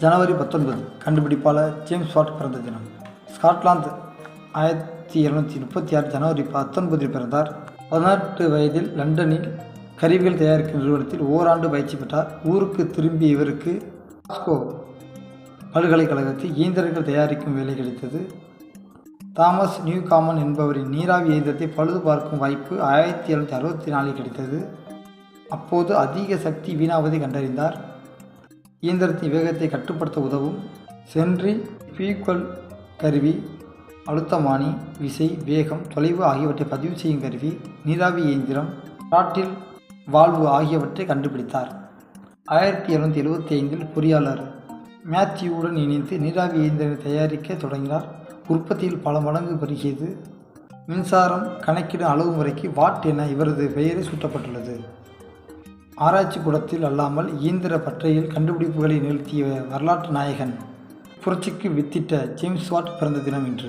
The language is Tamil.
ஜனவரி 19 கண்டுபிடிப்பாளர் ஜேம்ஸ் வாட் பிறந்த தினம். ஸ்காட்லாந்து 1736 ஜனவரி 19 பிறந்தார். 18 வயதில் லண்டனில் கருவிகள் தயாரிக்கும் நிறுவனத்தில் ஓராண்டு பயிற்சி பெற்றார். ஊருக்கு திரும்பிய இவருக்கு கிளாஸ்கோ பல்கலைக்கழகத்தில் இயந்திரங்கள் தயாரிக்கும் வேலை கிடைத்தது. தாமஸ் நியூகாமன் என்பவரின் நீராவி இயந்திரத்தை பழுது பார்க்கும் வாய்ப்பு 1764 கிடைத்தது. அப்போது அதிக சக்தி வீணாவதை கண்டறிந்தார். இயந்திரத்தின் வேகத்தை கட்டுப்படுத்த உதவும் சென்ட்ரிஃபியூகல் கருவி, அழுத்தமானி, விசை, வேகம், தொலைவு ஆகியவற்றை பதிவு செய்யும் கருவி, நீராவி இயந்திரம், த்ராட்டில் வால்வு ஆகியவற்றை கண்டுபிடித்தார். 1775 பொறியாளர் மேத்யூவுடன் இணைந்து நீராவி இயந்திரத்தை தயாரிக்க தொடங்கினார். உற்பத்தியில் பல மடங்கு பெருகியது. மின்சாரம் கணக்கிடும் அளவு முறைக்கு வாட் என இவரது பெயரை சூட்டப்பட்டுள்ளது. ஆராய்ச்சி கூடத்தில் அல்லாமல் இயந்திர பற்றையில் கண்டுபிடிப்புகளை நிகழ்த்திய வரலாற்று நாயகன், புரட்சிக்கு வித்திட்ட ஜேம்ஸ் வாட் பிறந்த தினம் இன்று.